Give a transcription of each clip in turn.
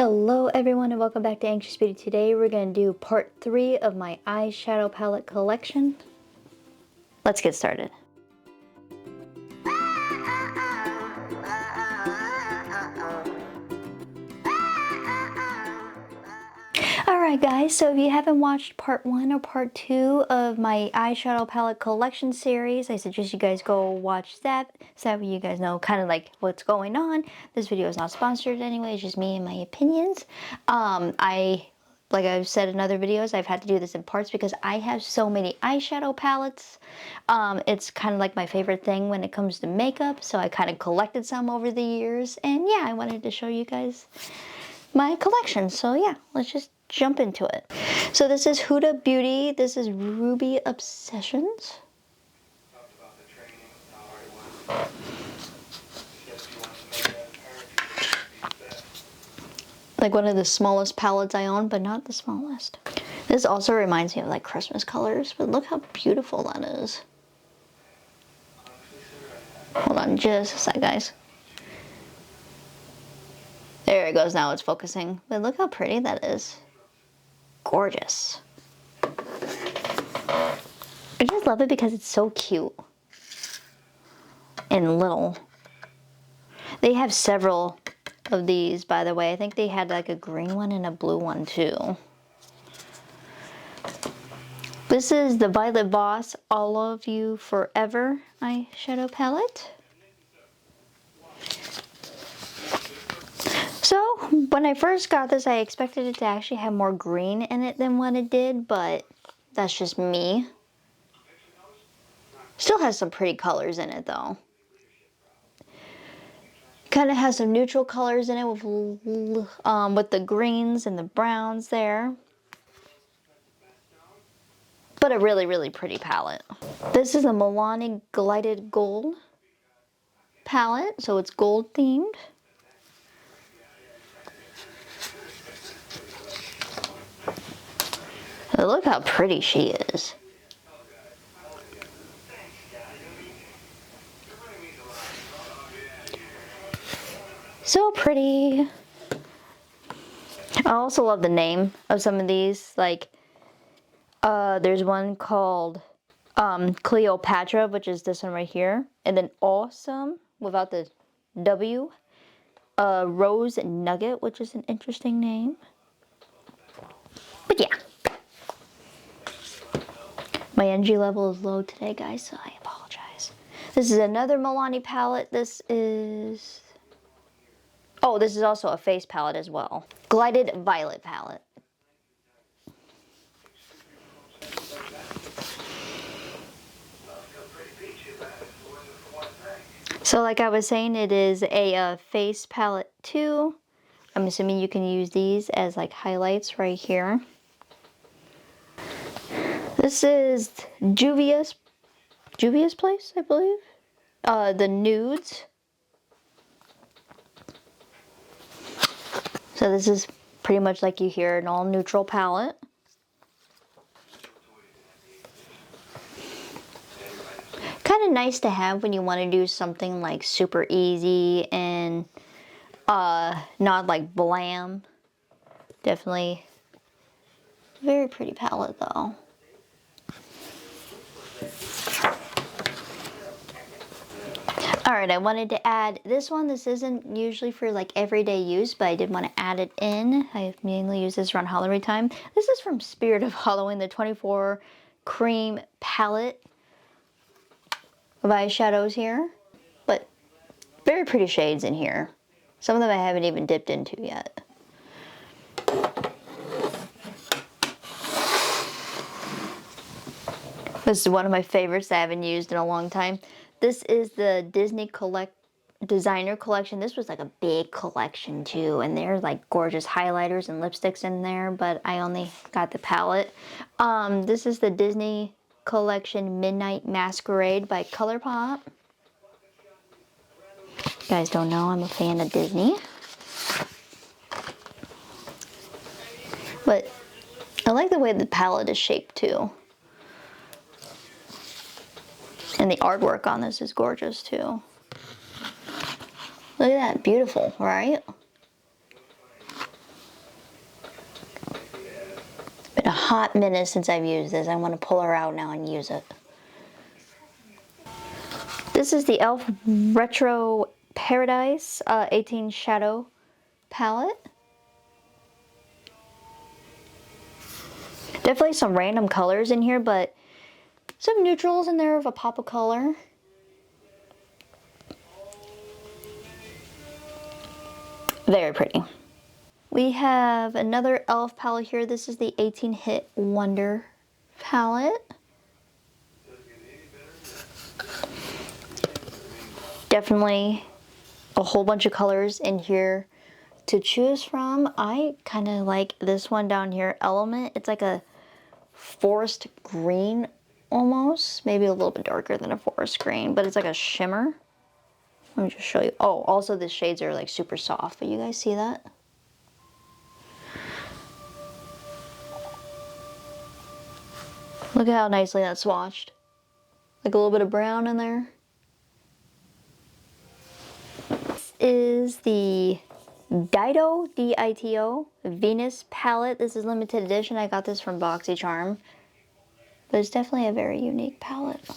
Hello everyone and welcome back to Anxious Beauty. Today we're going to do part 3 of my eyeshadow palette collection. Let's get started. Alright guys, so if you haven't watched part 1 or part 2 of my eyeshadow palette collection series, I suggest you guys go watch that so that way you guys know kind of like what's going on. This video is not sponsored anyway, it's just me and my opinions. Like I've said in other videos, I've had to do this in parts because I have so many eyeshadow palettes. It's kind of like my favorite thing when it comes to makeup, so I kind of collected some over the years, and yeah, I wanted to show you guys my collection. So yeah, let's just jump into it. So this is Huda Beauty. This is Ruby Obsessions. Like one of the smallest palettes I own, but not the smallest. This also reminds me of like Christmas colors, but look how beautiful that is. Hold on just a sec, guys. There it goes, now it's focusing. But look how pretty that is. Gorgeous. I just love it because it's so cute. And little. They have several of these, by the way. I think they had like a green one and a blue one too. This is the Violet Voss All of You Forever eyeshadow palette. So, when I first got this, I expected it to actually have more green in it than what it did, but that's just me. Still has some pretty colors in it though. Kind of has some neutral colors in it with the greens and the browns there. But a really, really pretty palette. This is a Milani Glided Gold palette, so it's gold themed. Look how pretty she is. So pretty. I also love the name of some of these. Like, there's one called Cleopatra, which is this one right here. And then Awesome, without the W. Rose Nugget, which is an interesting name. But yeah. My energy level is low today, guys, so I apologize. This is another Milani palette. This is... Oh, this is also a face palette as well. Glided Violet palette. So like I was saying, it is a face palette too. I'm assuming you can use these as like highlights right here. This is Juvia's Place, I believe. The Nudes. So this is pretty much like you hear, an all neutral palette. Kind of nice to have when you want to do something like super easy and not like blam. Definitely very pretty palette though. Alright, I wanted to add this one. This isn't usually for like everyday use, but I did want to add it in. I mainly use this around Halloween time. This is from Spirit of Halloween, the 24 cream palette of eyeshadows here. But very pretty shades in here. Some of them I haven't even dipped into yet. This is one of my favorites that I haven't used in a long time. This is the Disney Designer Collection. This was like a big collection too, and there's like gorgeous highlighters and lipsticks in there, but I only got the palette. This is the Disney Collection Midnight Masquerade by ColourPop. You guys don't know, I'm a fan of Disney. But I like the way the palette is shaped too. And the artwork on this is gorgeous too. Look at that, beautiful, right? hot minute since I've used this. I want to pull her out now and use it. This is the e.l.f. Retro Paradise 18 Shadow palette. Definitely some random colors in here, but some neutrals in there of a pop of color. Very pretty. We have another e.l.f. palette here. This is the 18 Hit Wonder palette. Definitely a whole bunch of colors in here to choose from. I kind of like this one down here, Element. It's like a forest green almost, maybe a little bit darker than a forest green, but it's like a shimmer. Let me just show you. Oh, also the shades are like super soft, but you guys see that? Look at how nicely that's swatched. Like a little bit of brown in there. This is the Dito, D-I-T-O, Venus palette. This is limited edition. I got this from BoxyCharm. But it's definitely a very unique palette.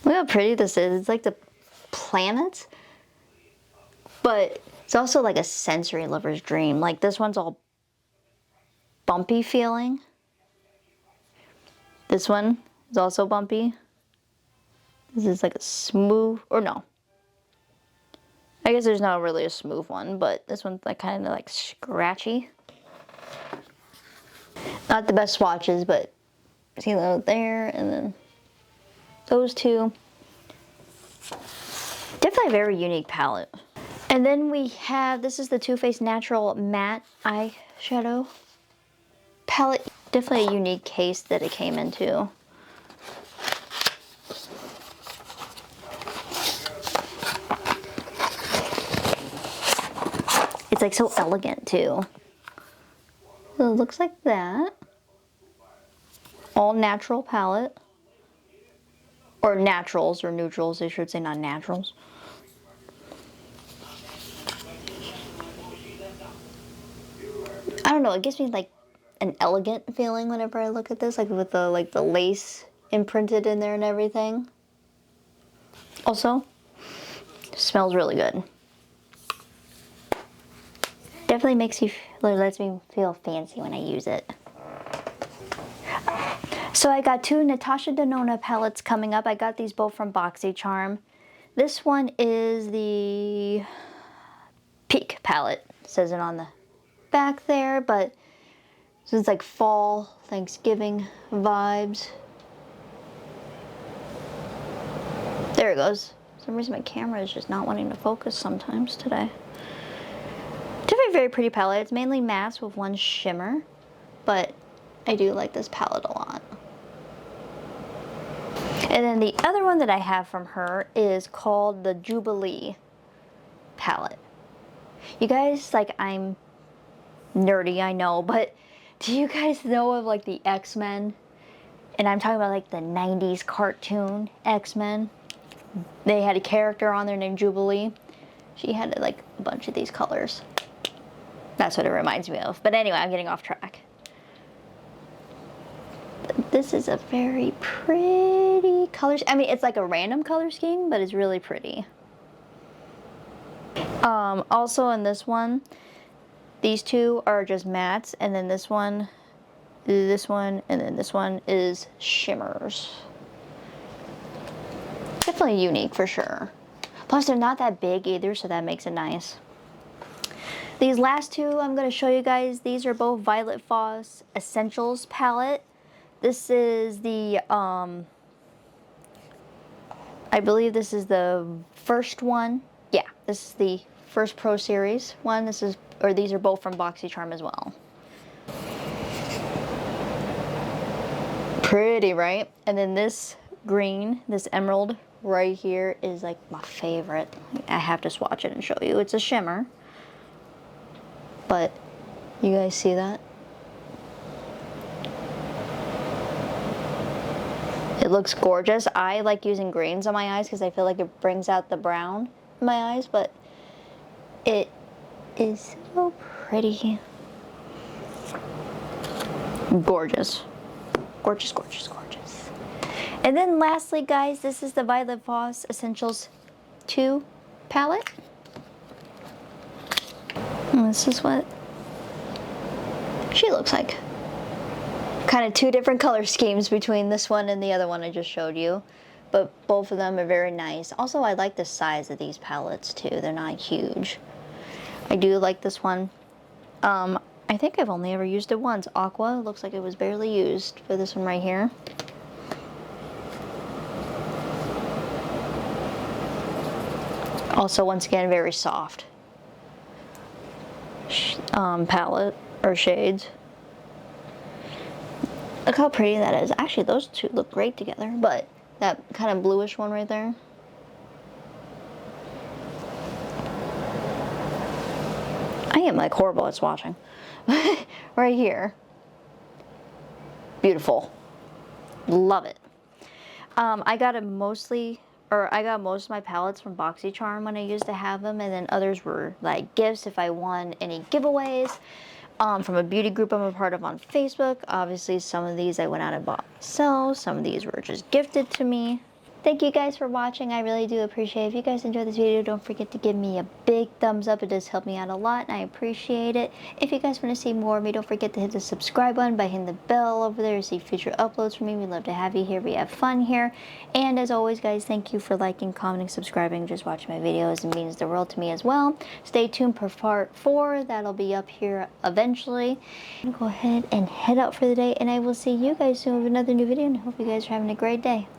Look how pretty this is. It's like the planets. But it's also like a sensory lover's dream. Like this one's all bumpy feeling. This one is also bumpy. This is like a smooth, or no. I guess there's not really a smooth one, but this one's like kind of like scratchy. Not the best swatches, but see that there, and then those two. Definitely a very unique palette. And then we have, this is the Too Faced Natural Matte Eyeshadow palette. Definitely a unique case that it came into. It's like so elegant too. So it looks like that. All natural palette. Or naturals or neutrals, they should say, not naturals. I don't know, it gives me like an elegant feeling whenever I look at this, like with the lace imprinted in there and everything. Also, smells really good. Definitely makes you, lets me feel fancy when I use it. So I got two Natasha Denona palettes coming up. I got these both from BoxyCharm. This one is the Peak palette. It says it on the back there, but so it's like fall, Thanksgiving vibes. There it goes. For some reason my camera is just not wanting to focus sometimes today. Definitely a very pretty palette. It's mainly matte with one shimmer, but I do like this palette a lot. And then the other one that I have from her is called the Jubilee palette. You guys, like, I'm nerdy, I know, but do you guys know of like the X-Men? And I'm talking about like the 90s cartoon X-Men. They had a character on there named Jubilee. She had like a bunch of these colors. That's what it reminds me of. But anyway, I'm getting off track. This is a very pretty color. I mean, it's like a random color scheme, but it's really pretty. Also in this one, these two are just mattes, and then this one, and then this one is shimmers. Definitely unique for sure. Plus, they're not that big either, so that makes it nice. These last two I'm going to show you guys. These are both Violet Voss Essentials palette. This is the, I believe this is the first one. Yeah, this is the first Pro Series one. This is, or these are both from BoxyCharm as well. Pretty, right? And then this green, this emerald right here is like my favorite. I have to swatch it and show you. It's a shimmer. But you guys see that? It looks gorgeous. I like using greens on my eyes because I feel like it brings out the brown in my eyes, but it is so pretty. Gorgeous. Gorgeous, gorgeous, gorgeous. And then lastly, guys, this is the Violet Voss Essentials 2 palette. And this is what she looks like. Kind of two different color schemes between this one and the other one I just showed you. But both of them are very nice. Also, I like the size of these palettes too. They're not huge. I do like this one. I think I've only ever used it once. Aqua, looks like it was barely used for this one right here. Also, once again, very soft palette or shades. Look how pretty that is. Actually, those two look great together, but that kind of bluish one right there. I am like horrible at swatching. Right here. Beautiful. Love it. I got most of my palettes from BoxyCharm when I used to have them, and then others were like gifts if I won any giveaways. From a beauty group I'm a part of on Facebook. Obviously, some of these I went out and bought myself. Some of these were just gifted to me. Thank you guys for watching. I really do appreciate it. If you guys enjoyed this video, don't forget to give me a big thumbs up. It does help me out a lot, and I appreciate it. If you guys want to see more of me, don't forget to hit the subscribe button by hitting the bell over there to see future uploads from me. We'd love to have you here. We have fun here. And as always, guys, thank you for liking, commenting, subscribing, just watching my videos. It means the world to me as well. Stay tuned for part 4. That'll be up here eventually. Go ahead and head out for the day, and I will see you guys soon with another new video, and I hope you guys are having a great day.